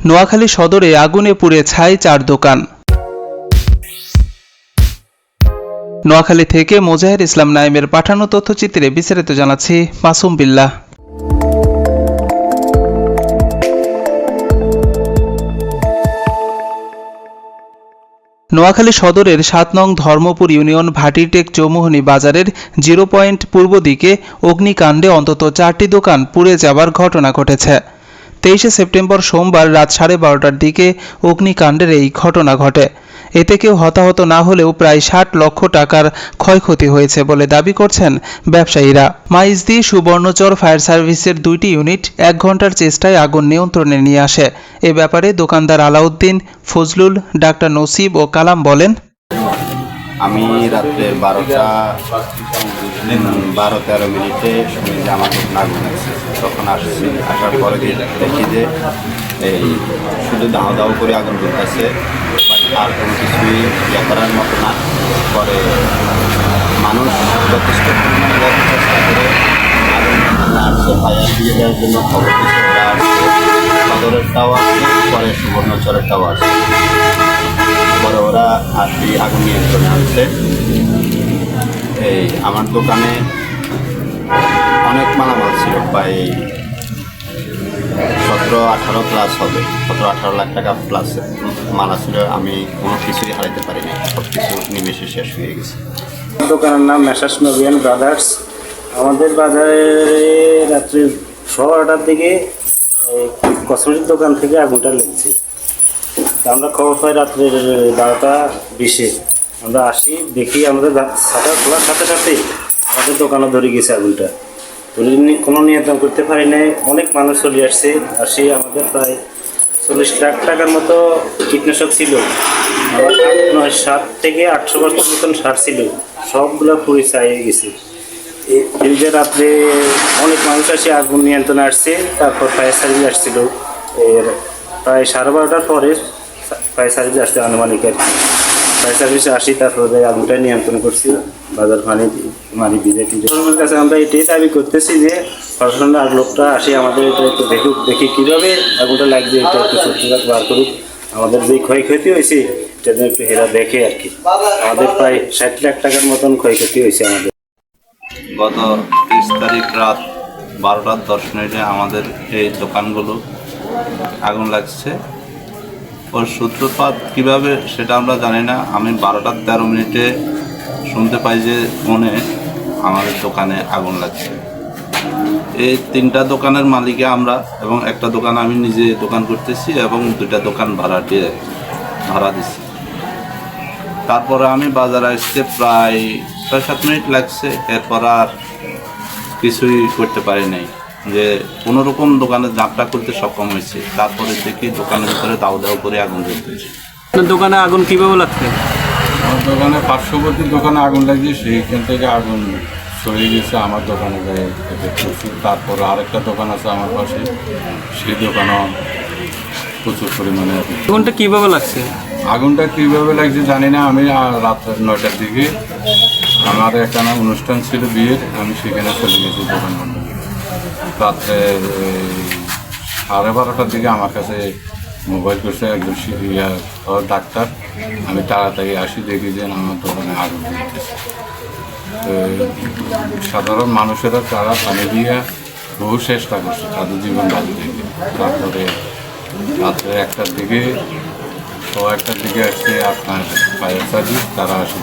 নোয়াখালী সদরে আগুনে পুড়ে ছাই 4 দোকান। নোয়াখালী থেকে মোজাহির ইসলাম নাইমের পাঠানো তথ্যচিত্রে বিস্তারিত জানাচ্ছি মাসুম বিল্লাহ। নোয়াখালী সদরের 7 নং ধর্মপুর ইউনিয়ন ভাটিটেক চৌমুহনী বাজারের 0 পয়েন্ট পূর্ব দিকে অগ্নিকাণ্ডে অন্তত 4টি দোকান পুড়ে যাবার ঘটনা ঘটেছে। 23 সেপ্টেম্বর সোমবার রাত 12:30টার দিকে অগ্নিকাণ্ডের এই ঘটনা ঘটে। এতে কেউ হতাহত না হলেও প্রায় 60 লক্ষ টাকার ক্ষয়ক্ষতি হয়েছে বলে দাবি করছেন ব্যবসায়ীরা। মাইজদি সুবর্ণচর ফায়ার সার্ভিসের 2টি ইউনিট 1 ঘন্টার চেষ্টায় আগুন নিয়ন্ত্রণে নিয়ে আসে। এ ব্যাপারে দোকানদার আলাউদ্দিন, ফজলুল, ডাক্তার নসিব ও কালাম বলেন, আমি রাত্রে 12-13 মিনিটে শুনি যে আমার দোকান আগুন আছে। তখন আসছি, আসার পরে দেখি যে এই শুধু দাও দাও করে আগুন জ্বলতেছে, আর কোনো কিছুই ইয়ে করার মতো না। পরে মানুষ যথেষ্ট চেষ্টা করে আগুন আসছে, ফায়ার ব্রিগেডের জন্য খবর দিচ্ছে। ওরা আসছে, সদরেরটাও আসছে, পরে সুবর্ণচরেরটাও আসছে। পরে ওরা আসি আগুন নিয়ন্ত্রণে আনছে। এই আমার দোকানে অনেক মালামাল ছিল, প্রায় 17-18 প্লাস হবে, 17-18 লাখ টাকা প্লাস মালা ছিল। আমি কোনো কিছুই হারাইতে পারিনি, সব কিছু নিমেষে শেষ হয়ে গেছে। দোকানের নাম মেসার্স নবিয়ান ব্রাদার্স। আমাদের বাজারে রাত্রি 12:30টার দিকে কসমেটিক দোকান থেকে আগুনটা লেগেছে। আমরা খবর পাই রাত্রে 12:20-এ। আমরা আসি, দেখি আমাদের শাটার খোলার সাথে সাথে আমাদের দোকানও ধরে গেছে আগুনটা। কোনো নিয়ন্ত্রণ করতে পারি নাই, অনেক মানুষ চলে আসছে। আসি আমাদের প্রায় 40 লাখ টাকার মতো কীটনাশক ছিল, আবার 7 থেকে 800 বছর মতন সার ছিল, সবগুলো পুড়ে ছাই হয়ে গেছে। এই যে রাত্রে অনেক মানুষ আসে আগুন নিয়ন্ত্রণে আসছে। তারপর ফায়ার সার্ভিস আসছিল প্রায় 12:30টার পরে। ফায়ার সার্ভিস আসছে আনুমানিক আর কি। ফায়ার সার্ভিসে আসি, তারপরে আগুনটা নিয়ন্ত্রণ করছি। বাজার পানি বিজেপি প্রশাসনের কাছে আমরা এটাই দাবি করতেছি যে প্রশাসনের আর লোকটা আসি আমাদের এটা একটু দেখি কীভাবে আগুনটা লাগছে, এটা একটু সত্যতা বার করুক। আমাদের যে ক্ষয়ক্ষতি হয়েছে এটা যেন একটু হেরা দেখে আর কি। আমাদের প্রায় 60 লাখ টাকার মতন ক্ষয়ক্ষতি হয়েছে আমাদের। গত 30 তারিখ রাত 12:10 আমাদের এই দোকানগুলো আগুন লাগছে। ওর সূত্রপাত কীভাবে সেটা আমরা জানি না। আমি 12:13 শুনতে পাই যে ফোনে আমাদের দোকানে আগুন লাগছে। এই 3টা দোকানের মালিকে আমরা, এবং একটা দোকান আমি নিজে দোকান করতেছি, এবং 2টা দোকান ভাড়া দিচ্ছি। তারপরে আমি বাজারে আসতে প্রায় 6-7 মিনিট লাগছে। এরপর আর কিছুই করতে পারি নাই, যে কোনোরকম দোকানে ঝাঁপটা করতে সক্ষম হয়েছে। তারপরে দেখি দোকানের ভিতরে দাও দাও করে আগুন জ্বলতেছে। আপনার দোকানে আগুন কীভাবে লাগছে? আমার দোকানে পার্শ্ববর্তী দোকানে আগুন লাগছে, সেইখান থেকে আগুন ছড়িয়ে গেছে আমার দোকানে গায়ে প্রচুর। তারপর আরেকটা দোকান আছে আমার পাশে, সেই দোকানেও প্রচুর পরিমাণে আগুনটা কীভাবে লাগছে? আগুনটা কীভাবে লাগছে জানি না। আমি রাত 9টার দিকে আমার একটা অনুষ্ঠান ছিল বিয়ের, আমি সেখানে চলে গেছি দোকান বন্ধ করে। রাত্রে 12:30টার দিকে আমার কাছে মোবাইল করছে একজন ডাক্তার। আমি তাড়াতাড়ি আসি, দেখি যে আমার দোকানে আগুন জ্বলতেছে। সাধারণ মানুষেরা তারা পানি দিয়ে বহু চেষ্টা করছে তাদের জীবন বাঁচতে থেকে। তারপরে রাত্রে 1টার দিকে আসছে আপনার ফায়ার সার্ভিস, তারা আসে।